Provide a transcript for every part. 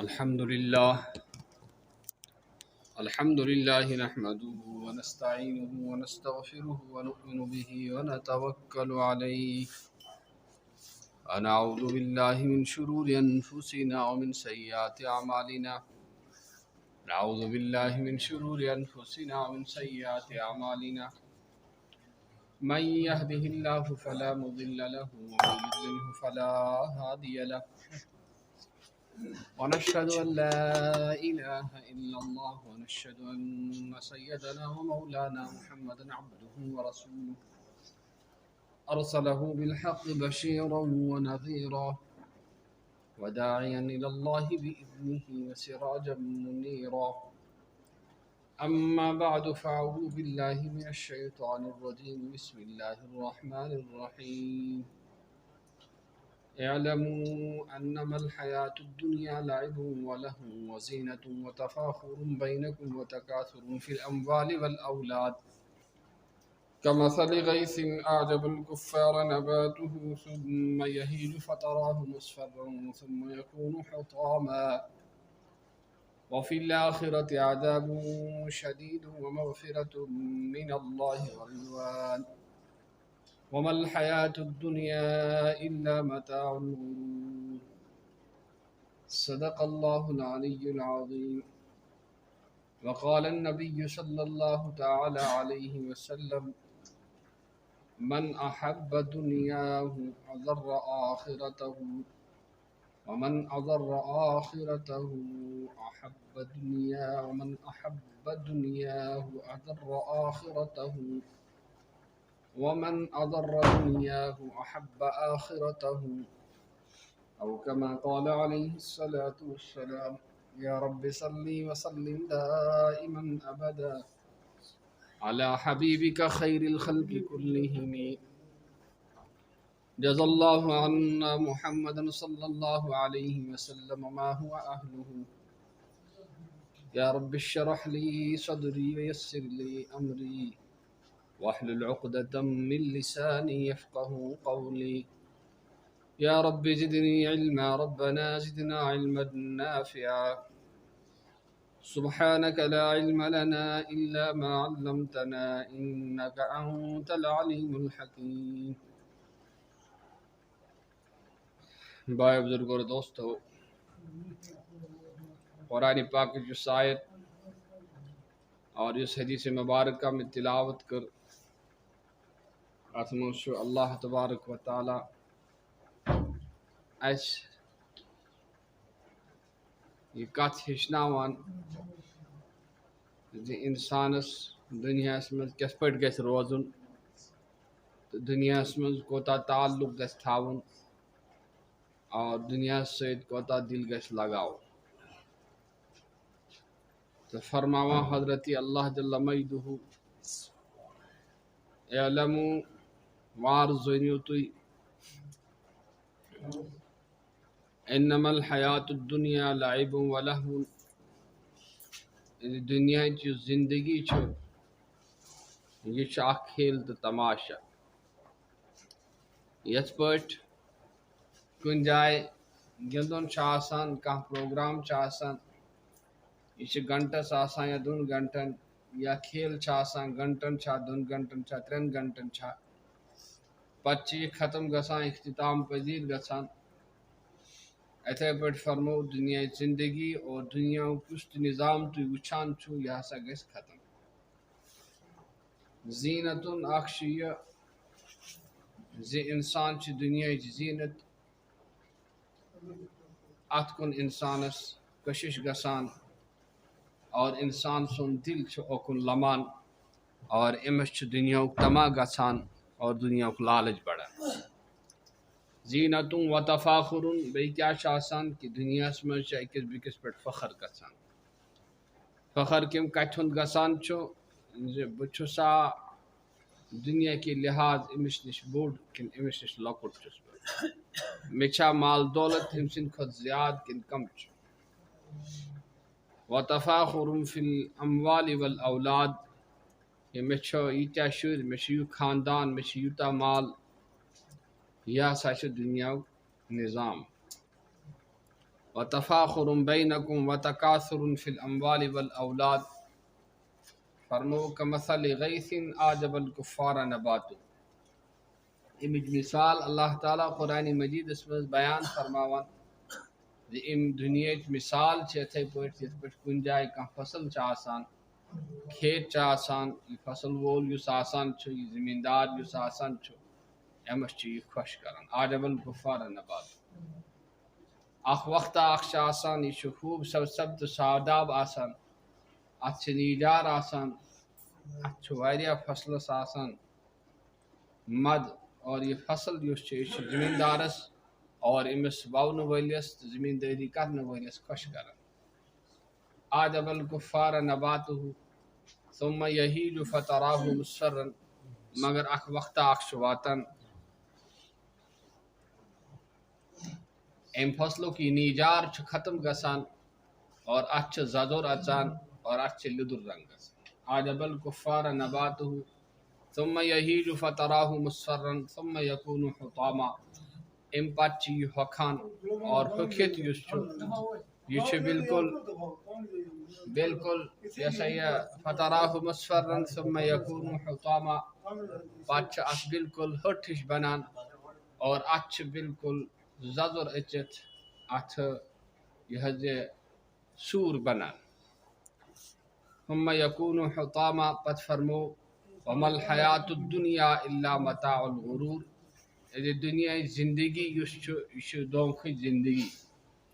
الحمد لله الحمد لله نحمده ونستعينه ونستغفره ونؤمن به ونتوكل عليه ونعوذ بالله من شرور أنفسنا ومن سيئات أعمالنا نعوذ بالله من شرور أنفسنا ومن سيئات أعمالنا من يهده الله فلا مضل له ومن يضلله فلا هادي له ونشهد أن لا إله إلا الله ونشهد أن سيدنا ومولانا محمدا عبده ورسوله أرسله بالحق بشيرا ونذيرا وداعيا إلى الله بإذنه وسراجا منيرا أما بعد فأعوذ بالله من الشيطان الرجيم بسم الله الرحمن الرحيم اعلموا أنما الحياة الدنيا لعب ولهو وزينة وتفاخر بينكم وتكاثر في الأموال والأولاد كمثل غيث أعجب الكفار نباته ثم يهيج فتراه مصفرا ثم يكون حطاما وفي الآخرة عذاب شديد ومغفرة من الله ورضوان وما الحياة الدنيا إلا متاع الغرور صدق الله العلي العظيم وقال النبي صلى الله تعالى عليه وسلم من أحب دنياه أضر آخرته ومن أضر آخرته أحب دنيا ومن أحب دنياه أضر آخرته ومن أضر دنياه أحب آخرته أو كما قال عليه الصلاة والسلام يا رب صل وسلم دائما أبدا على حبيبك خير الخلق كلهم جزا الله عنا محمدا صلى الله عليه وسلم ما هو أهله يا رب اشرح لي صدري ويسر لي أمري واحلل عقدة من لساني يفقه قولي يا رب زدني علما ربنا زدنا علما نافعا سبحانك لا علم لنا إلا ما علمتنا إنك أنت العليم الحكيم بھائی بزرگ اور دوستو، قرآن پاک کی جو آیت اور اس حدیث مبارکہ میں تلاوت کر اتھ مز اللہ تبارک و تعالی اس یہ کت ہچناوان زِ انسانس دنیاس مز کس پٹ گژھِ روزُن تو دنیاس مز کوتاہ تعلق گژھِ تھاوُن اور دنیا سۭتۍ کوتاہ دل گژھِ لگاو تو فرماوان حضرت اللہ جل مجدہ اعلموا وار زٲنِو تُہۍ انما الحیات الدنیا لعب ولہو دنیا چی زندگی چھِ یہ چھِ اکھ کھیل تہٕ تماشہ یتھ پٲٹھۍ کُنہِ جایہِ گِنٛدُن چھُ آسان کانٛہہ پروگرام چھُ آسان یہ چھِ گھنٹس آسان یا دۄن گھنٹن یا کھیل چھُ آسان گھنٹن چھا دۄن گھنٹن چھا ترٛٮ۪ن گھنٹن چھا پتہٕ چھِ یہِ ختم گژھان اختتام پذیٖر گژھان اِتھَے پٲٹھۍ فرمو دُنیاہٕچ زندگی اور دُنیاہُک یُس تہِ نظام تُہۍ وٕچھان چھُو یہِ ہسا گژھِ ختم زیٖنتُن اکھ چھُ یہِ زِ اِنسان چھُ دُنیاہٕچ زیٖنت اتھ کُن انسانس کشش گژھان اور انسان سُنٛد دل چھُ اوکُن لمان اور أمِس چھُ دُنیاہُک طمع گژھان اور دُنیاہُک لالچ بڑان زیٖنتُن و تفاخُرُن بیٚیہِ کیٛاہ چھُ آسان کہِ دُنیاہس منٛز چھُ أکِس بیٚکِس پٮ۪ٹھ فخر گژھان فخر کَمہِ کتھِ ہُنٛد گژھان چھُ زِ بہٕ چھُسا دُنیا کہِ لحاظ أمِس نِش بوٚڑ کِنہٕ أمِس نِش لۄکُٹ چھُس بہٕ مےٚ چھا مال دولت أمۍ سٕنٛدِ کھۄتہٕ زیادٕ کِنہٕ کم چھُ وتفاخُرٌ فی الاموال والاولاد مےٚ چھُ ییٖتیٛاہ شُرۍ مےٚ چھُ یہِ خاندان مےٚ چھُ یوٗتاہ مال یہِ ہسا چھُ دُنیاہُک نظام وتفاخر بینکم وتکاثر فی الاموال والاولاد فرمو کمثل غیث اعجب الکفار نباتہ. امچ مثال اللہ تعالیٰ قرآن مجید اس میں بیان فرماوان ام دنیا مثال اتھے پٲٹھۍ یتھ پٲٹھۍ کُنہِ جایہِ کانٛہہ فصل چھُ آسان کھیت چھُ آسان یہ فصل وول یُس آسان چھُ یہ زمیندار یُس آسان چھُ أمس چھُ یہ خۄش کران عجب الکفار نبات. اکھ وقتہ اکھ چھُ آسان یہ چھُ خوب سبز شاداب آسان اتھ چھِ نیجار آسان اتھ چھُ واریاہ فصلس آسان مد اور یہ فصل یُس چھُ یہ چھُ زمیندارس اور امس وونہ ولس زمینداری کرنے ولس خۄش کران. عجب الکفار نباتہ ثم یہیج فتراہ مصفرا مگر اکھ وقتہ اکھ چھُ واتان ام فصلُک یہ نیجار چھُ ختم گژھان اور اتھ چھُ زدُر اژان اور اتھ چھُ لیدُر رنگ گژھان. عجب الکفار نباتہ ثم یہیج فتراہ مصفرا ثم یکون حطاما ام پتہٕ چھُ یہ ہۄکھان اور ہۄکھِتھ یُس چھُ یہ چھُ بالکل یہ سا یہ فتراہ مصفرا ثم یکون حطاما پتہٕ چھُ اتھ بالکل ہٹ ہش بنان اور اتھ چھُ بالکل زدُر أژِتھ اتھ یہ حظ یہ سوٗر بنان. ثم یکون حطاما پتہٕ فرمو وما الحیات الدنیا الا متاع الغرور یہ دنیا زندگی یُس چھُ یہ چھُ دھوکھٕچ زندگی.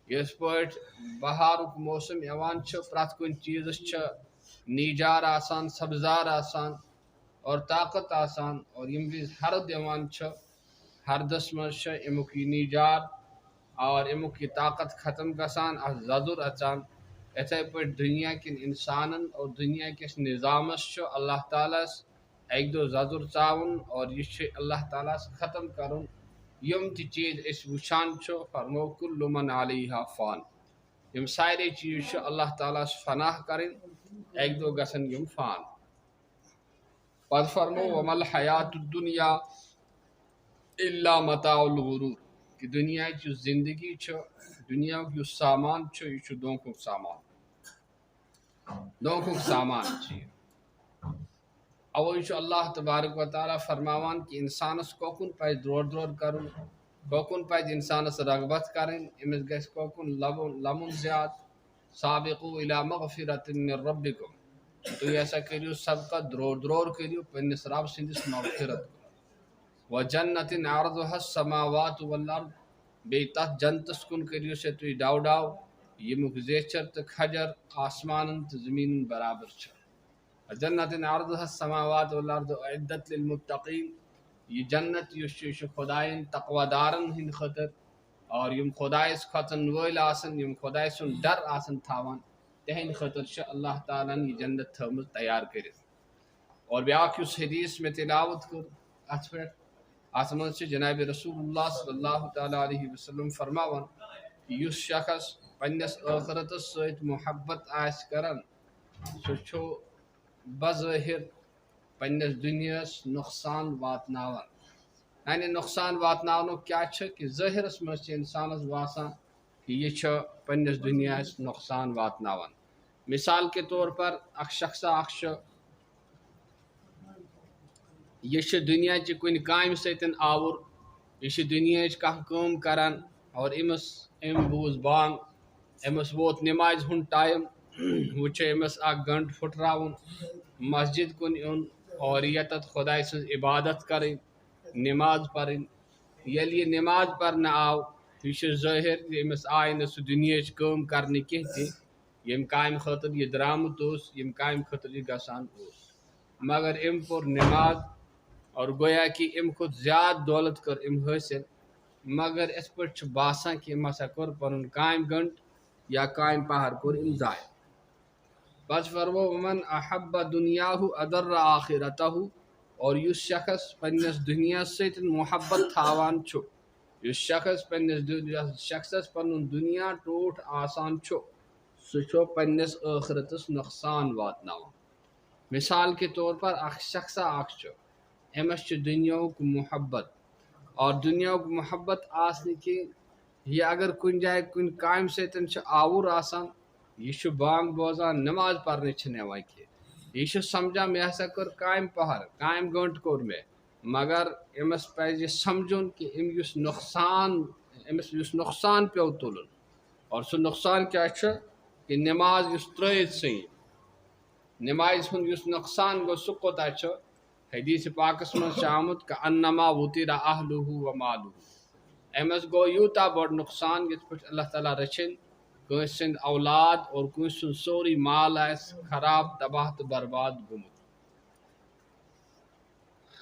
یِتھ پٲٹھۍ بہارُک موسم یوان چھُ پرٛٮ۪تھ کُنہِ چیٖزس چھُ نیجار آسان سبزار آسان اور طاقت آسان اور ییٚمہِ وِزِ ہرُد یوان چھُ ہردس منٛز چھُ امیُک یہِ نیجار اور امیُک یہِ طاقت ختم گژھان اتھ زدُر اژان. یِتھے پٲٹھۍ دُنیا کٮ۪ن انسانن اور دُنیا کِس نظامس چھُ اللہ تعالیٰ ہس اکہِ دۄہ زدُر ژاوُن اور یہ چھُ اللہ تعالیٰ ہس ختم کرُن. یم تہِ چیٖز أسۍ وٕچھان چھُ فرمو کُلُّ من علیہا فان یم سارے چیٖز چھِ اللہ تعالیٰ ہس فناہ کرٕنۍ اکہِ دۄہ گژھن یم فان. پتہٕ فرمو وما الحیات الدنیا الا متاع الغرور کہ دنیاچ یُس زندگی چھِ دنیاہُک یُس سامان چھُ یہ چھُ دھوکھُک سامان چھُ یہِ. اوے چھُ اللہ تبارک و تعالیٰ فرماوان کہ انسانس کوکُن پزِ درور کرُن کوکُن پزِ انسانس رغبت کرٕنۍ أمِس گژھِ کوکُن لمُن زیادٕ. سابقوا الی مغفرۃ من ربکم تُہۍ ہسا کٔرِو سبقت درور کٔرِو پننس رب سٕنٛدِس مغفرت وجنۃ عرضها السماوات والارض بیٚیہِ تتھ جنتس کُن کٔرِو سا تُہۍ ڈو ییٚمیُک زیچھر تہٕ کھجر آسمانن تہٕ زمیٖنن برابر چھِ. جنت عرضها السماوات والارض اعدت للمتقین یہ جنت یُس چھُ یہ چھُ خدایَن تقوی دارن ہٕنٛدِ خٲطرٕ اور یم خدایس کھۄژن وٲلۍ آسن یم خداے سُنٛد ڈر آسن تھاوان تہنٛدِ خٲطرٕ چھِ اللہ تعالیٰ ہن یہ جنت تھٲومٕژ تیار کٔرِتھ. اور بیاکھ یُس حدیث مےٚ تلاوت کوٚر اتھ پٮ۪ٹھ اتھ منٛز چھِ جناب رسول اللہ صلی اللہ تعالیٰ علیہ وسلم فرماوان یُس شخص پننس ٲخرتس سۭتۍ محبت آسہِ کران سُہ چھُ بظٲہر پننس دُنیاہس نۄقصان واتناوان. یعنی نۄقصان واتناونُک کیاہ چھُ کہ ظٲہرس منٛز چھِ انسانس باسان کہ یہ چھُ پننس دُنیاہس نۄقصان واتناوان. مثال کے طور پر اکھ شخصا اکھ چھُ یہ چھُ دُنیاچہِ کُنہِ کامہِ سۭتۍ آوُر یہ چھُ دُنیاہٕچ کانٛہہ کٲم کران اور أمۍ بوٗز بانگ أمِس ووت نمازِ ہُنٛد ٹایم وۄنۍ چھُ أمِس اکھ گنٹہٕ پھُٹراوُن مسجد کُن یُن اور ییٚتٮ۪تھ خۄداے سٕنٛز عبادت کرٕنۍ نماز پرٕنۍ. ییٚلہِ یہِ نماز پرنہٕ آو یہ چھُ ظٲہر أمِس آیہِ نہٕ سُہ دُنیاہٕچ کٲم کرنہِ کینٛہہ تہِ ییٚمہِ کامہِ خٲطرٕ یہِ درٛامُت اوس ییٚمہِ کامہِ خٲطرٕ یہِ گژھان اوس مگر أمۍ پوٚر نماز اور گویا کہ أمۍ کھۄتہٕ زیادٕ دولت کٔر أمۍ حٲصِل مگر یِتھ پٲٹھۍ چھُ باسان کہ أمۍ ہسا کوٚر پنُن کامہِ گنٹہٕ یا کامہِ پہر کوٚر أمۍ ضایع. پتہٕ فرمو ومن احب دنیاہ اضر آخرتہ اور یُس شخص پننس دُنیاہس سۭتۍ محبت تھاوان چھُ یُس شخصس پنُن دُنیا ٹوٹھ آسان چھُ سُہ چھُ پننس ٲخرتس نۄقصان واتناوان. مثال کے طور پر اکھ شخصا اکھ چھُ أمِس چھُ دُنیاہُک محبت اور دُنیاہُک محبت آسنہٕ کِنۍ یہ اگر کن جائے کن کامہِ سۭتۍ چھُ آوُر آسان یہ چھُ بانگ بوزان نماز پرنہِ چھِ نِوان کینٛہہ یہ چھُ سمجھان مےٚ ہسا کٔر کامہِ پہر کامہِ گٲنٛٹہٕ کوٚر مےٚ مگر أمِس پزِ سمجھُن کہِ أمِس یُس نۄقصان پیوٚو تُلُن اور سُہ نۄقصان کیاہ چھُ کہِ نماز یُس ترٛٲیِتھ ژھٕنہِ نمازِ ہُنٛد یُس نۄقصان گوٚو سُہ کوتاہ چھُ حدیث پاکس منٛز چھُ آمُت کہ انما وُتِرَ اہلُہُ و مالُہُ أمِس گوٚو یوٗتاہ بوٚڑ نۄقصان یِتھ پٲٹھۍ اللہ تعالیٰ رٔچھِنۍ کٲنٛسہِ سٕنٛدۍ اولاد اور کٲنٛسہِ سُنٛد سورُے مال آسہِ خراب تباہ تہٕ برباد گوٚمُت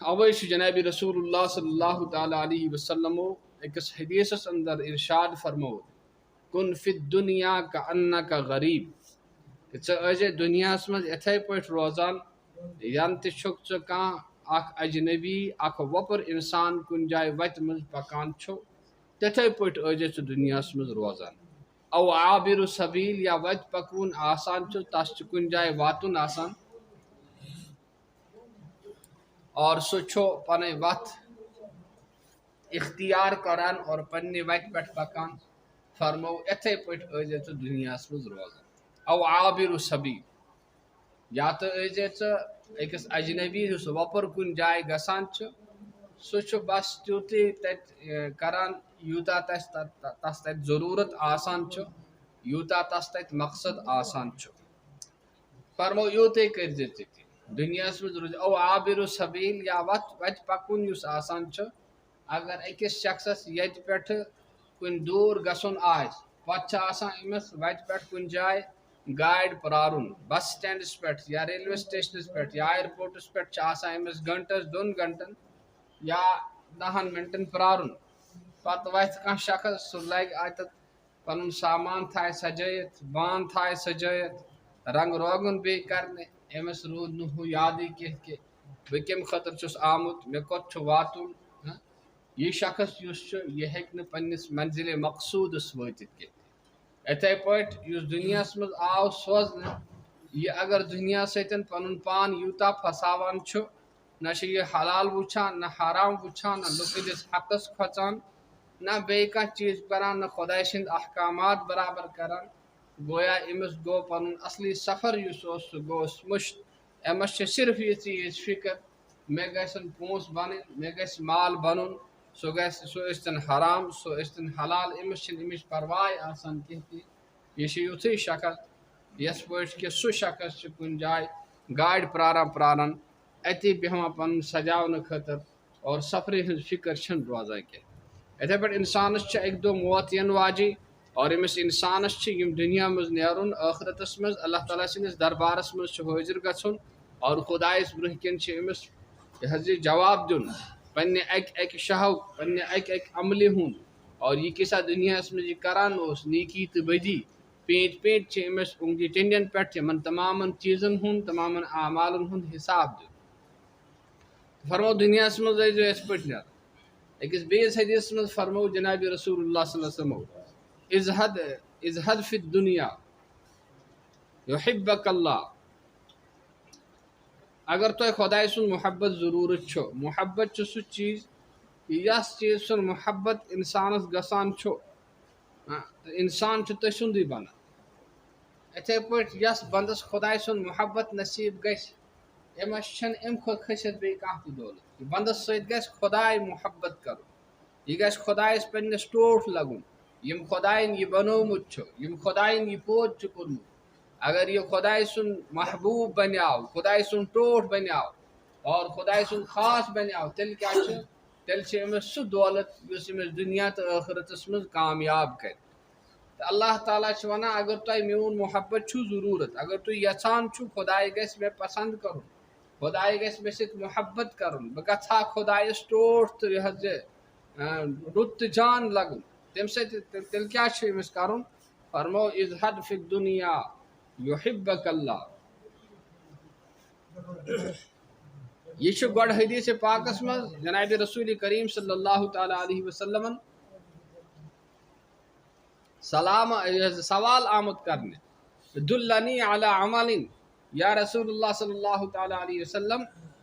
اوے چھُ جنابِ رسول اللہ صلی اللہ تعالیٰ علیہ وسلمو أکِس حدیثس اندر ارشاد فرمووُت کُن فی الدُنیا کأنک غریب کہ ژٕ ٲسۍ دُنیاہس منٛز یِتھے پٲٹھۍ روزان ین تہِ چھُکھ ژٕ کانٛہہ اکھ اجنبی اکھ وۄپُر انسان کُنہِ جایہِ وتہِ منٛز پکان چھُ تِتھے پٲٹھۍ ٲسۍ ژٕ دُنیاہس منٛز روزان او عابر سبیل یا وتہِ پکوُن آسان چھُ تس چھُ کُنہِ جایہِ واتُن آسان اور سُہ چھُ پنٕنۍ وتھ اختیار کران اور پننہِ وتہِ پٮ۪ٹھ پکان فرمو یِتھے پٲٹھۍ ٲسۍ ژٕ دُنیاہس منٛز روزان او عابر سبیل یا تہٕ ٲسۍ ژٕ أکِس اجنبی یُس وۄپُر کُنہِ جایہِ گژھان چھُ سُہ چھُ بس تیُتُے تتہِ کران یوٗتاہ تس تتہِ ضروٗرت آسان چھُ یوٗتاہ تس تتہِ مقصد آسان چھُ فرمو یوٗتاہ کٔرزِ ژٕ تہِ دُنیاہس منٛز روزِ او عابر سبیل یا وتہِ پکُن یُس آسان چھُ اگر أکِس شخصس ییٚتہِ پٮ۪ٹھٕ کُنہِ دوٗر گژھُن آسہِ پتہٕ چھُ آسان أمِس وتہِ پٮ۪ٹھ کُنہِ جایہِ گاڑِ پرارُن بس سٹینڈس پٮ۪ٹھ یا ریلوے سٹیشنس پٮ۪ٹھ یا ایرپورٹس پٮ۪ٹھ چھُ آسان أمِس گنٹس 2 گنٹن یا 10 منٹن پرارُن پتہٕ وتھِ کانٛہہ شخص سُہ لگہِ اتٮ۪تھ پنُن سامان تھایہِ سجٲیِتھ بانہٕ تھایہِ سجٲیِتھ رنگ روگن بیٚیہِ کرنہِ أمِس روٗد نہٕ ہُہ یادٕے کینٛہہ کہِ بہٕ کمہِ خٲطرٕ چھُس آمُت مےٚ کوٚت چھُ واتُن یہِ شخص یُس چھُ یہِ ہیٚکہِ نہٕ پننِس منزِلِ مقصوٗدس وٲتِتھ کینٛہہ یِتھے پٲٹھۍ یُس دُنیاہس منٛز آو سوزنہٕ یہِ اگر دُنیا سۭتۍ پنُن پان یوٗتاہ پھساوان چھُ نہ چھُ یہِ حلال وٕچھان نہ حرام وٕچھان نہ لُکہٕ حقس کھۄژان نہ بیٚیہِ کانٛہہ چیٖز کران نہ خۄداے سٕنٛدۍ احکامات برابر کران گویا أمِس گوٚو پنُن اصلی سفر یُس اوس سُہ گوٚوس مٔشت أمِس چھِ صرف یِژٕے یٲژ فِکر مےٚ گژھن پونٛسہٕ بنٕنۍ مےٚ گژھِ مال بنُن سُہ ٲسۍتن حرام سُہ ٲسۍتن حلال أمِس چھِنہٕ اَمِچ پرواے آسان کینٛہہ تہِ یہِ چھُ یُتھُے شخص یِتھ پٲٹھۍ کہِ سُہ شخص چھُ کُنہِ جایہِ گاڑِ پراران اتی بیٚہوان پنُن سجاونہٕ خٲطرٕ اور سفرٕ ہٕنٛز فِکر چھنہٕ روزان کینٛہہ یِتھے پٲٹھۍ انسانس چھِ اکہِ دۄہ موت یِنہٕ واجِنۍ اور أمِس انسانس چھِ ییٚمہِ دُنیا منٛز نیرُن ٲخرتس منٛز اللہ تعالیٰ سٕنٛدِس دربارس منٛز چھُ حٲضِر گژھُن اور خۄدایس برونٛہہ کِنۍ چھِ أمِس یہِ حظ یہِ جواب دیُن پننہِ اکہِ شہُک پننہِ اکہِ عملہِ ہُنٛد اور یہِ کیٛاہ دُنیاہس منٛز یہِ کران اوس نیکی تہٕ بدی پیٖنتۍ پیٖنتۍ چھِ أمِس اُنگجہِ ٹِنڈٮ۪ن پٮ۪ٹھ یِمن تمامن چیٖزن ہُنٛد تمامن اعمالن ہُنٛد حساب دیُن فرمو دُنیاہس منٛز ٲسۍزیو یِتھ پٲٹھۍ نیران أکِس بیٚیِس حدیثس منٛز فرمو جنابِ رسول اللہ صلی اللہ علیہ وسلم اِزہد فی الدُنیا یحبک اللہ اگر تۄہہِ خۄداے سُنٛد محبت ضروٗرت چھُ محبت چھُ سُہ چیٖز یس چیٖز سُنٛد محبت انسانس گژھان چھُ انسان چھُ تٔتھۍ سُنٛدٕے بنان یِتھے پٲٹھۍ یس بندس خۄداے سُنٛد محبت نصیٖب گژھِ أمِس چھنہٕ امہِ کھۄتہٕ کھٔسِتھ بیٚیہِ کانٛہہ تہِ دولت یہِ بندس سۭتۍ گژھِ خۄداے محبت کرُن یہِ گژھِ خۄدایس پننِس ٹوٹھ لگُن یِم خۄداین یہِ بنومُت چھُ یِم خۄداین یہِ پٲد چھُ کوٚرمُت اگر یہِ خۄداے سُنٛد محبوٗب بنیٛاو خۄداے سُنٛد ٹوٹھ بنیٛاو اور خۄداے سُنٛد خاص بنیٛاو تیٚلہِ کیٛاہ چھُ تیٚلہِ چھِ أمِس سُہ دولت یُس أمِس دُنیا تہٕ ٲخرتس منٛز کامیاب کرِ تہٕ اللہ تعالیٰ چھُ ونان اگر تۄہہِ میون محبت چھُ ضروٗرت اگر تُہۍ یژھان چھُو خۄداے گژھِ مےٚ پسنٛد کرُن خۄداے گژھِ مےٚ سۭتۍ محبت کرُن بہٕ گژھٕ ہا خۄدایس ٹوٹھ تہٕ یہِ حظ یہِ رُت تہٕ جان لگُن تمہِ سۭتۍ تیٚلہِ کیٛاہ چھُ أمِس کرُن فرمو اِزہد فی الدُنیا یحبک اللہ یہ چھُ گۄڈٕ حدیث پاکس منٛز جنابِ رسول کریم صلی اللہ تعالیٰ علیہ وسلمن سوال آمُت کرنہِ دُلنی علی عمل یا رسول اللہ صلی اللہ تعالیٰ علیہ وسلم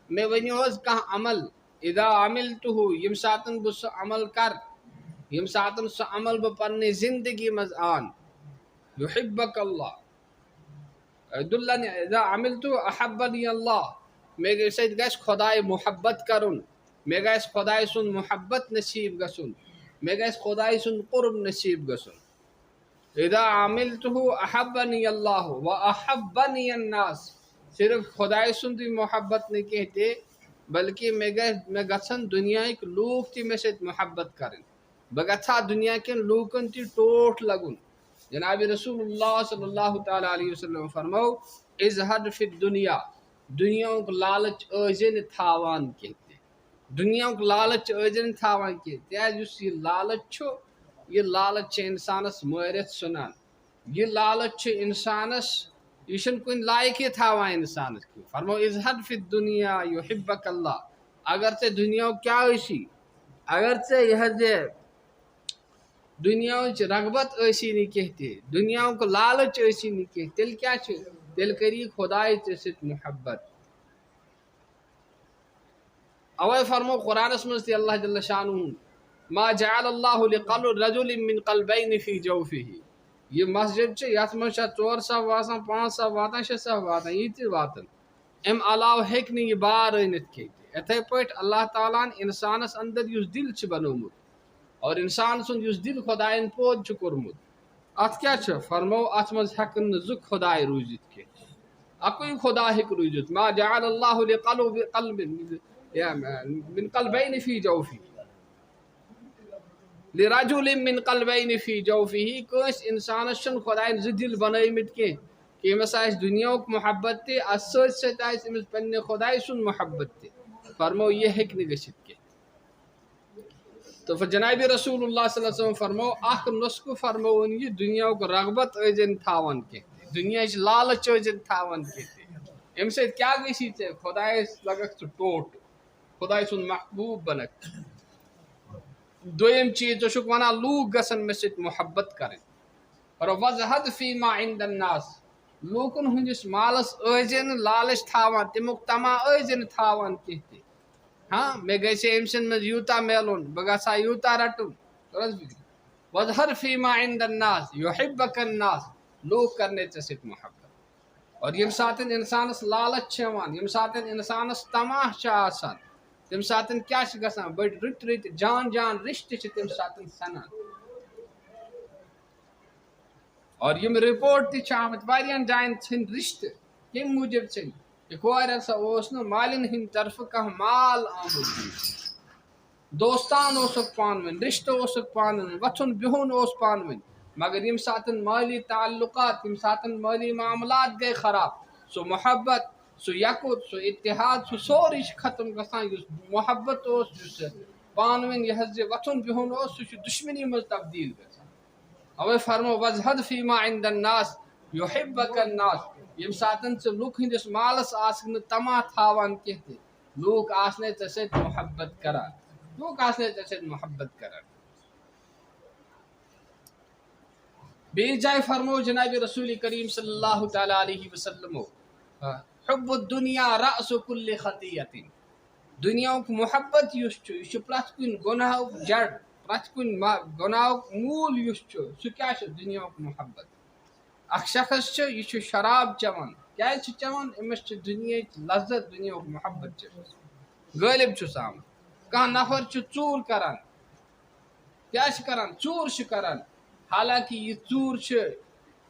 مےٚ ؤنِو حظ کانٛہہ عمل اذا عملتہ ییٚمہِ ساتہٕ بہٕ سُہ عمل کرٕ یم ساتن سو عمل بہ پنہ زندگی مز آن یحبک اللہ دلنی اذا عملت احبنی اللہ مے سۭتۍ گژھِ خداے محبت کرن مے گژھِ خداے سُنٛد محبت نصیب گژھُن مے گژھِ خداے سُنٛد قرب نصیب گژھُن اذا عملته احبنی اللہ و احبنی الناس صرف خداے سُنٛدٕے محبت نہ کینٛہہ بلکہ مے گژھن دنیاہک لوٗکھ تہِ مے سۭتۍ محبت کرٕنۍ بہ گژھا دنیا کٮ۪ن لوٗکن تہِ ٹوٹھ لگُن جناب رسول اللہ صلی اللہ تعالیٰ علیہ وسلم فرمو ازہد فی الدنیا دنیاہُک لالچ ٲسۍ نہٕ تھاوان کینٛہہ تہِ دنیاہُک لالچ ٲسۍ نہٕ تھاوان کینٛہہ تِکیٛازِ یُس یہِ لالچ چھُ یہ لالچ چھُ انسانس مٲرِتھ ژھٕنان یہ لالچ چھُ انسانس یہ چھُنہٕ کُنہِ لایقٕے تھاوان انسانس کینٛہہ فرمو ازہد فی الدنیا یحبک اللہ اگر ژےٚ دنیاہُک کیٛاہ ٲسی اگر ژےٚ یہِ حظ یہِ دنیاہٕچ رغبت ٲسی نہٕ کینٛہہ تہِ دنیاہُک لالچ ٲسی نہٕ کینٛہہ تیٚلہِ کیٛاہ چھُ تیٚلہِ کری خداے ژےٚ سۭتۍ محبت اوے فرمو قرآنس منٛز تہِ اللہ جل شانہ ما جعل اللہ لرجل من قلبین فی جوفہ یہ مسجد چھِ یتھ منٛز چھا 4 صف آسان 5 صف واتان 6 صف واتان یہِ تہِ واتن امہِ علاوٕ ہیٚکہِ نہٕ یہِ بار أنِتھ کینٛہہ تہِ یِتھے پٲٹھۍ اللہ تعالیٰ ہن انسانس اندر یُس دل چھُ بنومُت اور انسان سُنٛد یُس دل خدایَن پٲدٕ چھُ کوٚرمُت اتھ کیٛاہ چھُ فرمو اتھ منٛز ہٮ۪کن نہٕ زٕ خداے روٗزِتھ کینٛہہ اکُے خدا ہیٚکہِ روٗزِتھ ما جعل اللہ من قلبین فی جوفہ لرجل من قلبین فی جوفہ کٲنٛسہِ انسانس چھُنہٕ خدایَن زٕ دل بنٲومٕتۍ کینٛہہ کہ أمِس آسہِ دُنیاہُک محبت تہِ اتھ سۭتۍ سۭتۍ آسہِ أمِس پننہِ خدایہِ سُنٛد محبت تہِ فرمو یہِ ہیٚکہِ نہٕ گٔژھِتھ کینٛہہ تو جناب رسول اللہ صلی اللہ علیہ وسلم فرمو اکھ نسخہٕ فرموُن یہِ دُنیاہُک رغبت ٲسۍ نہٕ تھاوان کینٛہہ تہِ دُنیاہٕچ لالچ ٲسۍ نہٕ تھاوان کینٛہہ تہِ امہِ سۭتۍ کیٛاہ گژھی ژےٚ خدایس لگکھ ژٕ ٹوٹھ خداے سُنٛد محبوٗب بنکھ دوٚیِم چیٖز ژٕ چھُکھ ونان لوٗکھ گژھن مےٚ سۭتۍ محبت کرٕنۍ وزہد فیما عند الناس لوٗکن ہٕنٛدِس مالس ٲسۍ نہٕ لالچ تھاوان تمیُک تما ٲسۍ نہٕ تھاوان کینٛہہ تہِ ہاں مےٚ گژھِ أمۍ سٕنٛدِ منٛز یوٗتاہ میلُن بہٕ گژھٕ ہا یوٗتاہ رٹُن وزہد فیما عند الناس یحبک الناس لوٗکھ کرنے ژےٚ سۭتۍ محبت اور ییٚمہِ ساتہٕ انسانس لالچ چھِ یِوان ییٚمہِ ساتہٕ انسانس تماہ چھِ آسان تمہِ ساتہٕ کیٛاہ چھِ گژھان بٔڑۍ رٕتۍ رٕتۍ جان جان رشتہٕ چھِ تمہِ ساتہٕ سنان اور یِم رِپورٹ تہِ چھِ آمٕتۍ واریاہن جاین ژھٕنۍ رشتہٕ کمہِ موٗجوٗب ژھٕنۍ یِکور ہسا اوس نہٕ مالٮ۪ن ہٕنٛدِ طرفہٕ کانٛہہ مال آمُت دوستان اوسُکھ پانہٕ ؤنۍ رشتہٕ اوسُکھ پانہٕ ؤنۍ وۄتھُن بِہُن اوس پانہٕ ؤنۍ مگر ییٚمہِ ساتہٕ مٲلی تعلقات ییٚمہِ ساتہٕ مٲلی معاملات گٔے خراب سُہ محبت سُہ یکُت سُہ اتحاد سُہ سورُے چھُ ختم گژھان یُس محبت اوس یُس پانہٕ ؤنۍ یہِ حظ یہِ وۄتھُن بِہُن اوس سُہ چھُ دُشمنی منٛز تبدیٖل گژھان اوے فرمو وزہد فیما عند الناس یحبک الناس ییٚمہِ ساتہٕ ژٕ لُکھ ہٕنٛدِس مالس آسکھ نہٕ تماہ تھاوان کینٛہہ تہِ لوٗکھ آسنے ژےٚ سۭتۍ محبت کران لوٗکھ آسنے ژےٚ سۭتۍ محبت کران بیٚیِس جایہِ فرمو جناب رسول کریم صلی اللہ تعالیٰ علیہ وسلمو حب الدنیا رأس کل خطیۃ دنیاہُک محبت یُس چھُ یہِ چھُ پرٛٮ۪تھ کُنہِ گۄناہُک جڑ پرٛٮ۪تھ کُنہِ گۄناہُک موٗل یُس چھُ سُہ کیٛاہ چھُ دُنیاہُک محبت اکھ شخص چھُ یہِ چھُ شراب چٮ۪وان کیٛازِ چھُ چٮ۪وان أمِس چھِ دُنیہٕچ لذت دُنیاہُک محبت چھُ غٲلب چھُس آمُت کانٛہہ نفر چھُ ژوٗر کران کیٛاہ چھُ کران ژوٗر چھُ کران حالانکہ یہِ ژوٗر چھِ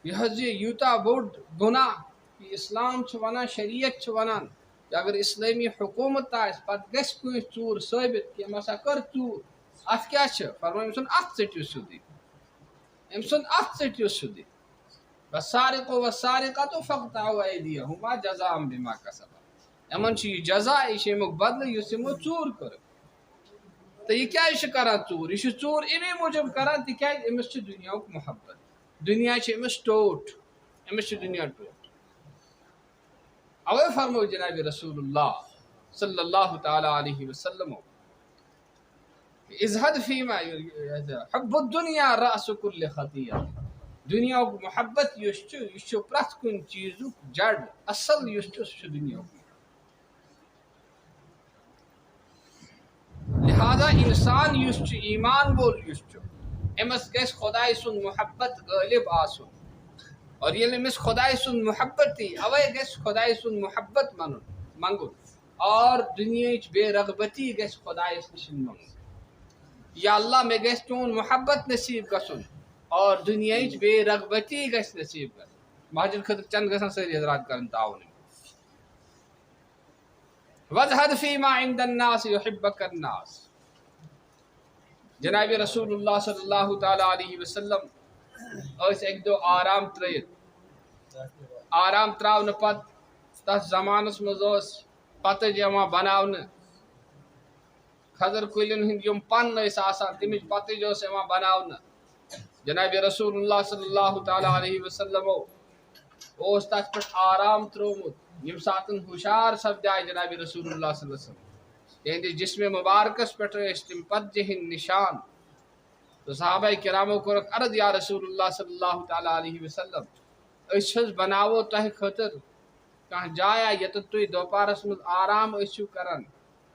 یہِ حظ یہِ یوٗتاہ بوٚڑ گۄناہ کہ اسلام چھُ ونان شریعت چھُ ونان کہ اگر اسلٲمی حکوٗمت آسہِ پتہٕ گژھِ کٲنٛسہِ ژوٗر ثٲبت کہ أمۍ ہسا کٔر ژوٗر اتھ کیٛاہ چھِ فرمو أمۍ سُنٛد اتھ ژٔٹِو سیوٚدُے أمۍ سُنٛد اتھ ژٔٹِو سیوٚدُے والسارق والسارقۃ فاقطعوا ایدیہما جزاء بما کسبا یِمن چھُ یہِ جزا یہِ چھُ امیُک بدلہٕ یُس یِمو ژوٗر کٔر تہٕ یہِ کیٛازِ چھُ کران ژوٗر یہِ چھُ ژوٗر امی موٗجوٗب کران تِکیٛازِ أمِس چھُ دُنیاہُک محبت دُنیا چھُ أمِس ٹوٹھ أمِس چھُ دُنیا ٹوٹھ اوے فرمو جناب رسول اللہ صلی اللہ تعالیٰ علیہ وسلم ازہد فیما حب الدنیا رأس کل خطیۃ دنیاہُک محبت یُس چھُ یہِ چھُ پرٛٮ۪تھ کُنہِ چیٖزُک جڑ اصل یُس چھُ سُہ چھُ دُنیاہُک لہذا انسان یُس چھُ ایمان وول یُس چھُ امس گژھِ خۄداے سُنٛد محبت غٲلب آسُن اور ییٚلہِ أمِس خۄداے سُنٛد محبت یی اَوَے گژھِ خۄداے سُنٛد محبت منٛگُن اور دُنیاہٕچ بے رغبتی گژھِ خۄدایَس نِش منٛگُن یا اللہ مےٚ گژھِ چون محبت نصیٖب گژھُن اور دُنیاہٕچ بے رغبتی گژھِ نصیٖب گژھُن مہاجر خٲطرٕ چند گژھن سٲری حضرات کرن تعاون وَازْهَدْ فِي مَا عِنْدَ النَّاسِ يُحِبَّكَ النَّاسِ جناب رسول اللہ صلی اللہ تعالیٰ علیہ وسلم ایک دو آرام ترٲیِتھ آرام تراونہٕ پتہٕ تتھ زمانس منٛز پتہٕ یِوان بناونہٕ کھٔزٕر کُلٮ۪ن ہٕنٛدۍ یِم پن ٲسۍ آسان تمِچ پتٕج ٲس یِوان بناونہٕ جناب رسول اللہ صلی اللہ تعالیٰ علیہ وسلمو اوس تتھ پٮ۪ٹھ آرام ترٛوومُت ییٚمہِ ساتہٕ ہُشار سپداے جناب رسول اللہ صلی اللہ علیہ وسلم تہنٛدِس جسمِ مبارکس پٮ۪ٹھ ٲسۍ تِم پتجہِ ہٕنٛدۍ نشان تہٕ صحابہ کرامو کوٚرُکھ عرض یا رسول اللہ صلی اللہ تعالیٰ علیہ وسلم أسۍ حظ بناوو تۄہہِ خٲطرٕ کانٛہہ جایا ییٚتٮ۪تھ تُہۍ دوپہرس منٛز آرام ٲسِو کران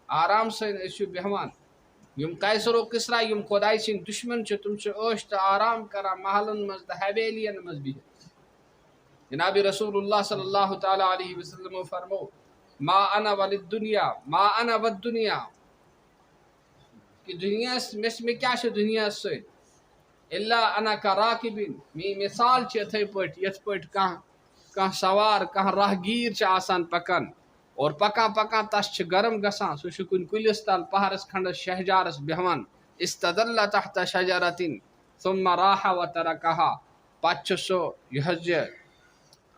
آرام سان ٲسِو بیٚہوان یِم قیصر و کسرا یِم خۄداے سٕنٛدۍ دُشمن چھِ تِم چھِ عٲش تہٕ آرام کران محلن منٛز تہٕ حویلین منٛز بِہِتھ جناب رسول اللہ صلی اللہ تعالیٰ علیہ وسلمو فرمو ما انا وللدنیا ما انا والدنیا کہ دنیاہس مےٚ کیاہ چھُ دُنیاہس سۭتۍ الا انا کراکبن میٲنۍ مثال چھِ یِتھٕے پٲٹھۍ یِتھ پٲٹھۍ کانٛہہ سوار کانٛہہ راہگیٖر چھُ آسان پکان اور پکان پکان تس چھُ گرم گژھان سُہ چھُ کُنہِ کُلِس تل پہرس کھنڈس شہجارس بیہوان استدل تحت شجرتن ثم راح وترکها پتہٕ چھُ سُہ یہِ حظ یہِ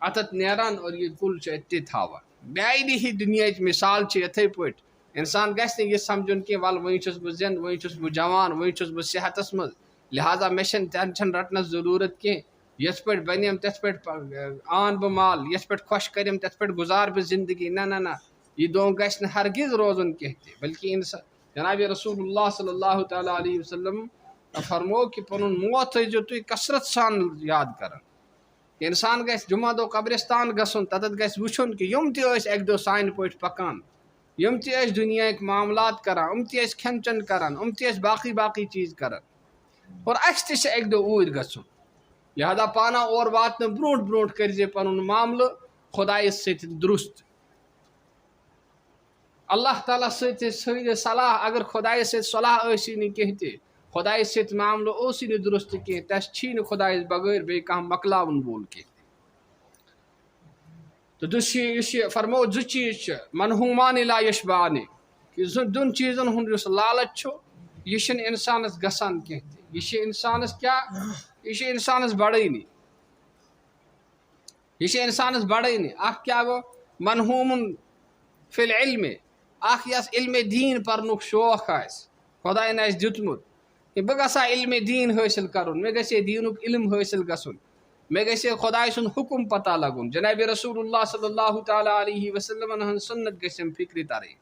اتتھ نیران اور یہِ کُل چھُ أتی تھاوان میانہِ ہی دُنیاہٕچ مثال چھِ یِتھٕے پٲٹھۍ انسان گژھِ نہٕ یہِ سمجھُن کینٛہہ ول وۄنۍ چھُس بہٕ زِنٛدٕ وۄنۍ چھُس بہٕ جوان وۄنۍ چھُس بہٕ صحتس منٛز لہٰذا مےٚ چھنہٕ ٹینشن رٹنس ضروٗرت کینٛہہ یِتھ پٲٹھۍ بنیم تِتھ پٲٹھۍ آن بہٕ مال یِتھ پٲٹھۍ خۄش کٔرِم تِتھ پٲٹھۍ گُزار بہٕ زندگی نہ نہ نہ یہِ دونٛکھ گژھِ نہٕ ہرگز روزُن کینٛہہ تہِ بلکہِ جناب رسول اللہ صلی اللہ تعالیٰ علیہ وسلم فرمو کہ پنُن موت تھٲیزیو تُہۍ کثرت سان یاد کران کہ انسان گژھِ جمعہ دۄہ قبرستان گژھُن تتتھ گژھِ وٕچھُن کہ یِم تہِ ٲسۍ اکہِ دۄہ سانہِ پٲٹھۍ پکان یِم تہِ ٲسۍ دُنیاہٕکۍ معاملات کران یِم تہِ ٲسۍ کھٮ۪ن چٮ۪ن کران یِم تہِ ٲسۍ باقٕے باقٕے چیٖز کران اور اسہِ تہِ چھُ اکہِ دۄہ اوٗرۍ گژھُن لہٰذا پانہ اور واتنہٕ برونٛٹھ برونٛٹھ کٔرزِ پنُن معاملہٕ خۄدایس سۭتۍ درُست اللہ تعالیٰ سۭتۍ تھٲیزِ صلاح اگر خۄدایس سۭتۍ صلاح ٲسی نہٕ کینٛہہ تہِ خۄدایس سۭتۍ معاملہٕ اوسُے نہٕ درُست کینٛہہ تس چھی نہٕ خۄدایس بغٲر بیٚیہِ کانٛہہ مۄکلاوُن وول کینٛہہ تہٕ یُس یہِ فرمو زٕ چیٖز چھِ منہوٗمانہِ لا یشبعانہِ کہِ دۄن چیٖزن ہُنٛد یُس لالچ چھُ یہِ چھُنہٕ انسانس گژھان کینٛہہ تہِ یہِ چھِ انسانس کیٛاہ یہِ چھِ انسانس بڑٲنی یہِ چھِ انسانس بڑٲنی اکھ کیٛاہ گوٚو منہوٗمُن فی العلمِ اکھ یس علمِ دیٖن پرنُک شوق آسہِ خۄداین آسہِ دیُتمُت کہ بہٕ گژھٕ ہا علمِ دیٖن حٲصِل کرُن مےٚ گژھِ ہے دیٖنُک علم حٲصِل گژھُن مےٚ گژھِ ہے خۄداے سُنٛد حُکم پتہ لگُن جناب رسول اللہ صلی اللہ تعالیٰ علیہ وسلمن ہٕنٛز سُنت گژھٮ۪م فکرِ ترٕنۍ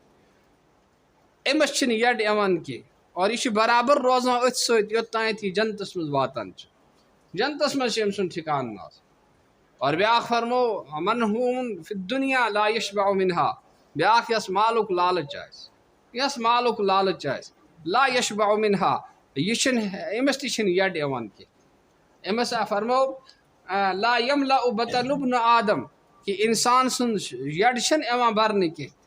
أمِس چھِنہٕ یڈ یِوان کینٛہہ اور یہِ چھُ برابر روزان أتھۍ سۭتۍ یوٚتانۍ یہِ جنتس منٛز واتان چھُ جنتس منٛز چھُ أمۍ سُنٛد ٹھِکانہٕ آسان اور بیاکھ فرمو منہوٗمُن فی الدنیا لا یشبع منہا بیاکھ یس مالُک لالچ آسہِ لا یشبع منہا یہِ چھِنہٕ أمِس تہِ چھِنہٕ یڈ یِوان کینٛہہ أمِس فرمو لا یملأ بطن ابن آدم کہ انسان سُنٛد یڈ چھنہٕ یِوان برنہٕ کینٛہہ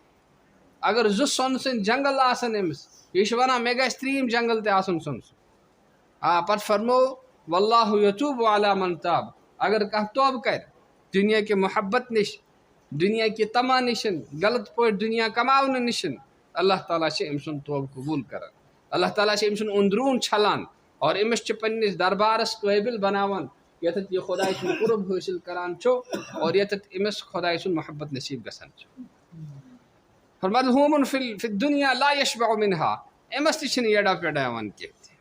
اگر زٕ سۄنہٕ سٕنٛدۍ جنگل آسن أمِس یہِ چھُ ونان مےٚ گژھِ 3یِم جنگل تہِ آسُن سۄنہٕ سُنٛد پتہٕ فرمو واللہ یتوب علی من تاب اگر کانٛہہ توبہٕ کرِ دُنیا کہِ محبت نِش دُنیا کہِ تما نِش غلط پٲٹھۍ دُنیا کماونہٕ نِش اللہ تعالیٰ چھِ أمۍ سُنٛد توبہٕ قبوٗل کران اللہ تعالیٰ چھِ أمۍ سُنٛد أنٛدروٗن چھلان اور أمِس چھِ پننِس دربارس قٲبِل بناوان ییٚتٮ۪تھ یہِ خۄداے سُنٛد قرب حٲصِل کران چھُ اور ییٚتٮ۪تھ أمِس خۄداے سُنٛد محبت نصیٖب گژھان چھُ منہوٗمُن فی الدنیا لا یشبع منہا أمِس تہِ چھِنہٕ یڈا پیڈا یِوان کینٛہہ تہِ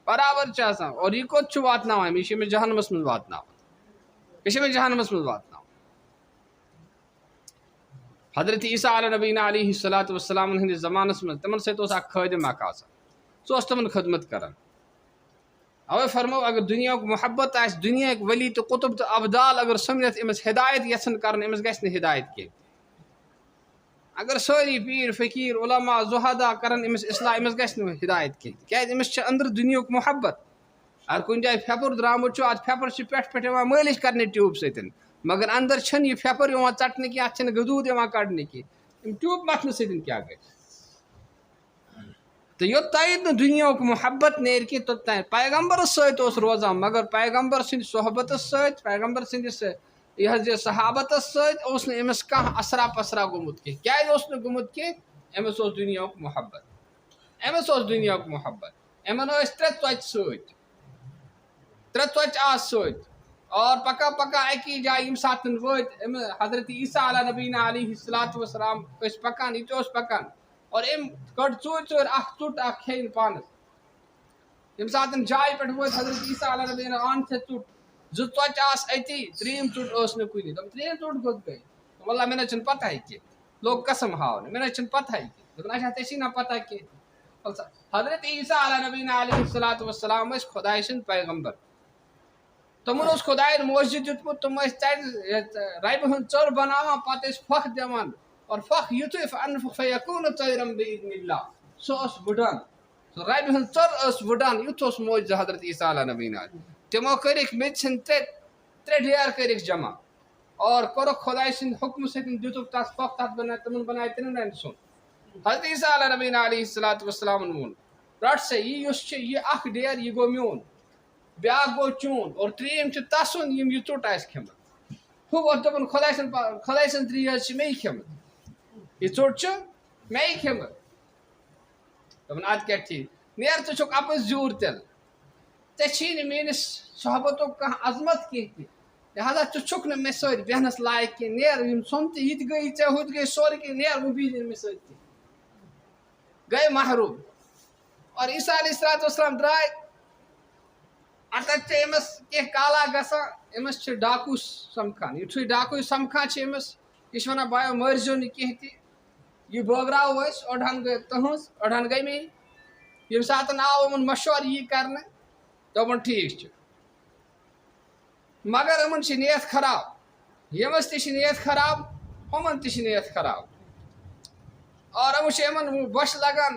برابر چھُ آسان اور یہِ کوٚت چھُ واتناوان یہِ چھُ أمِس جہنمس منٛز واتناوان حضرت عیسیٰ علیہ نبینا علیہ الصلاۃ والسلام ہٕنٛدِس زمانس منٛز تِمن سۭتۍ اوس اکھ خٲدِم اکھ آسان سُہ اوس تِمن خدمت کران اوے فرمو اگر دُنیاہُک محبت آسہِ دُنیاہٕکۍ ؤلی تہٕ قطب تہٕ ابدال اگر سمجھتھ أمِس ہدایت یژھن کرُن أمِس گژھِ نہٕ ہدایت کینٛہہ اگر سٲری پیٖر فقیٖر علما زُہدا کرن أمِس اصلاح أمِس گژھِ نہٕ ہدایت کینٛہہ کیٛازِ أمِس چھِ أنٛدرٕ دُنیاہُک محبت اگر کن جائے پھیپر درامت ات پھیپر پہ مالش کرنے ٹیوب ستن مگر اندر چھن یہ پھیپر ٹٹنے کی ات گدود کڑنے کی ٹیوب متن ستن کیا گئی تو یوتان نا دنیا محبت نیر کی توتان پیغمبر ست روزان مگر پیغمبر سند صحبت ست پیغمبر سندس یہ صحابت ست امس کھانا اثرا پسرا گومت کی گومت کی امس دنیا محبت امس دنیا محبت امن ترے ژۄچہِ ست ترے ژۄچہِ آس ست اور پکا پکا اکی جائے یم سات وت حضرت عیسیٰ علیہ نبینا علیہ الصلوۃ والسلام پکان یہ پکان اور ام کڑ ژور اخ ژوٹ اخ کھین پانس یم سات جائے پہ وت حضرت عیسیٰ علیہ نبینا ان سے ژوٹ زٕ ژۄچہِ آس اتی ترٛیٚیِم ژوٹ ٲس نہٕ کُنہِ دوٚپ ترٛیٚیِم ژوٹ کوٚت گٔے واللہ مےٚ نہ چھنہٕ پتہ کینٛہہ لوگ قسم ہاونہٕ مےٚ نہ چھنہٕ پتہ کینٛہہ دوٚپُن اچھا ژےٚ چھی نہ پتہ کینٛہہ حضرت عیسیٰ علیہ نبینا علیہ الصلوۃ والسلام خدائے سٕنٛدۍ پیغمبر تمن خدائن مسجد دیتمت تم ربہ ہند ژر بناوان پتہ پھکھ دِوان اور پھکھ یتھے فانفخ فیکون طیرا باذن اللہ سہ وڈان ربہ ہند ژر وڈان یتھ معجزہ حضرت عیسیٰ علیہ نبینا تمو کرک میڈسن ترے ڈیر کرک جمع اور کورک خدائے سند حکم ستن دتک تس پھکھ تک بنا تمن بنائے ترین سن حضرت عیسیٰ علیہ نبینا علیہ الصلوۃ والسلام وون رٹ سا یہ اخ ڈیر یہ گو میون بیاکھ گو چون اور تریم تسن یم یہ ژوٹ آس کھمت ہو دپن خدائے سن تریش مے کھمت یہ ژوٹ مے کھمت دپن اد کیا ٹھیک نیر ژٕ چھُکھ اپز زیوٗر تیٚلہِ ژےٚ چھی نہٕ میٲنِس صحبتُک کانٛہہ عظمت کینٛہہ تہِ لہذا ژٕ چھُکھ نہٕ مےٚ سۭتۍ بیہنس لایق کینٛہہ نیر یم سۄن تہِ یہِ تہِ گٔیی ژےٚ ہُہ تہِ گٔیی سورُے کینٛہہ نیر وۄنۍ بیٖہہِ نہٕ مےٚ سۭتۍ کینٛہہ گٔے محروٗم اور عیسیٰ علیہ الصلوۃ والسلام درٛاے اتت امس کینٛہہ کالا گژھان امس ڈاکو سمکھان یتھُے ڈاکو سمکھان امس یہ ونان بایو مرزیو نہٕ کینٛہہ تہِ یہ بٲگراو أسۍ أڑہن گٔے تٕہٕنٛز أڑہن گٔے میٛٲنۍ ییٚمہِ ساتہٕ آو یِمن مشورٕ یی کرنہٕ دوٚپُن ٹھیٖک چھُ مگر یِمن چھِ نیت خراب ییٚمِس تہِ چھِ نیت خراب ہُمن تہِ چھِ نیت خراب اور یِم چھِ یِمن بۄچھِ لگان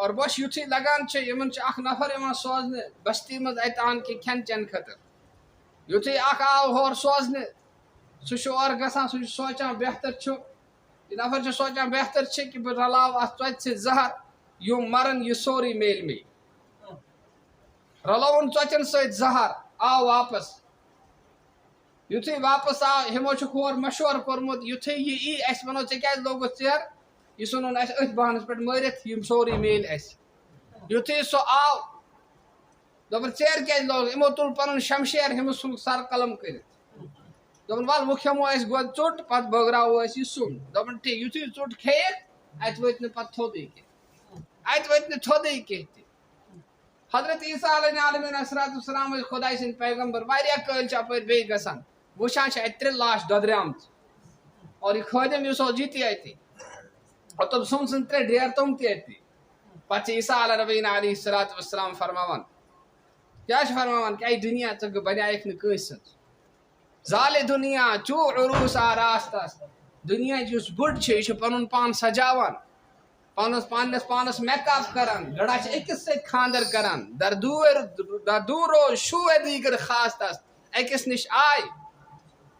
اور بۄچھِ یُتھُے لگان چھِ یِمن چھُ اکھ نفر یِوان سوزنہٕ بستی منٛز اتہِ ان کینٛہہ کھٮ۪ن چٮ۪ن خٲطرٕ یُتھُے اکھ آو ہورٕ سوزنہٕ سُہ چھُ اورٕ گژھان سُہ چھُ سونٛچان بہتر چھُ یہ نفر چھُ سونٛچان بہتر چھُ کہِ بہٕ رلاو اتھ ژۄچہِ سۭتۍ زہر یِم مرن یہ سورُے میلہِ مے رلووُن ژۄچن سۭتۍ زہر آو واپس یُتھُے واپس آو ہمو چھُکھ ہورٕ مشورٕ کوٚرمُت یُتھُے یہِ یی اسہِ ونو ژےٚ کیازِ لوگُتھ ژیر یہ ژھُنُن اسہِ أتھۍ بہانس پٮ۪ٹھ مٲرِتھ یم سورُے میلہِ اسہِ یُتھُے سُہ آو دوٚپُن ژیر کیازِ لوگ یِمو تُل پنُن شمشیر ہُمِس ژھُنُکھ سر قلم کٔرِتھ دوٚپُن ول وۄنۍ کھٮ۪مو أسۍ گۄڈٕ ژوٚٹ پتہٕ بٲگراوو أسۍ یہِ سیُن دوٚپُن ٹھیٖک یُتھُے ژوٚٹ کھیٚیکھ اتہِ ؤتھۍ نہٕ پتہٕ تھوٚدُے کینٛہہ اتہِ ؤتھۍ نہٕ تھوٚدُے کینٛہہ تہِ حضرت عیسیٰ علیہ الصلوۃ والسلام خدائے سٕنٛدۍ پیغمبر واریاہ کٲلۍ چھِ اپٲرۍ بیٚیہِ گژھان وٕچھان چھِ اتہِ ترٛےٚ لاش دۄدریمژٕ اور یہ خٲدم یُس اوس یہِ تہِ اتی اور تِم سُم سٕنٛدۍ ترٛےٚ ڈیر تِم تہِ اتی پتہٕ چھِ عیسیٰ علیہ نبینا علیہ الصلوۃ والسلام فرماوان کیٛاہ چھِ فرماوان کہ اے دُنیا ژٕ بنایکھ نہٕ کٲنٛسہِ سٕنٛز زالہِ دُنیا چوٗ عروٗس آراستس دُنیا یُس بُڈ چھُ یہِ چھُ پنُن پان سجاوان پننس پانس میک اپ کران گڑا چھِ أکِس سۭتۍ خاندر کران دوٗر روز شوٗ دیٖگر خاص تس أکِس نِش آے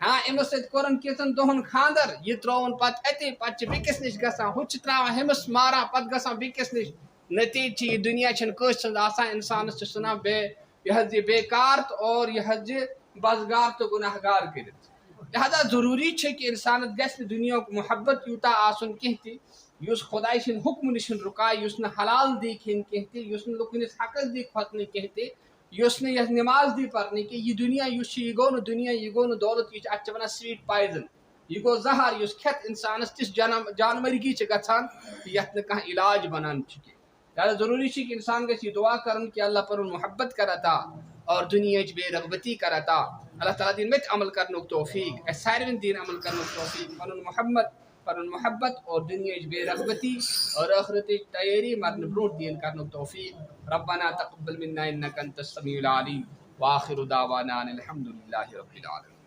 ہاں أمِس سۭتۍ کوٚرُن کینٛژن دۄہن خاندر یہِ ترٛووُن پتہٕ اتی پتہٕ چھِ بیٚکِس نِش گژھان ہُہ چھِ تراوان ہُمِس ماران پتہٕ گژھان بیٚکِس نِش نتیٖجہٕ چھِ یہِ دُنیا چھنہٕ کٲنٛسہِ سٕنٛز آسان انسانس چھِ ژھٕنان یہ بیکار تہٕ اور یہ بزگار تہٕ گُناہ گار کٔرِتھ لہذا ضروٗری چھُ کہِ انسانس گژھِ نہٕ دُنیاہُک محبت یوٗتاہ آسُن کینٛہہ تہِ یُس خۄداے سٕنٛدِ حُکمہٕ نِش رُکایہِ یُس نہٕ حلال دی کھیٚنۍ کینٛہہ تہِ یُس نہٕ لُکہٕ حقس دی کھۄژنہٕ کینٛہہ تہِ یُس نہٕ یتھ نٮ۪ماز دی پرنہٕ کینٛہہ یہِ دُنیا یُس چھُ یہِ گوٚو نہٕ دُنیا یہِ گوٚو نہٕ دولت یہِ چھِ اتھ چھِ ونان سویٹ پایزن یہ گوٚو زہر یُس کھٮ۪تھ انسانس تِژھ جانورگی چھِ گژھان یتھ نہٕ کانٛہہ علاج بنان چھُ کینٛہہ لہذا ضروٗری چھُ کہِ انسان گژھِ یہِ دعا کرُن کہ اللہ پنُن محبت کر عطا اور دُنیاہٕچ بے رغبتی کر عطا اللہ تعالیٰ دِنۍ مےٚ تہِ عمل کرنُک توفیٖق اسہِ سارنٕے دِنۍ عمل کرنُک توفیٖق پنُن محبت اور دُنیاہٕچ بے رغبتی اور ٲخرتٕچ تیٲری مرنہٕ برونٛٹھ دِنۍ کرنُک توفیٖق ربنا تقبل منا انك انت السميع العليم واخر دعوانا ان الحمد لله رب العالمين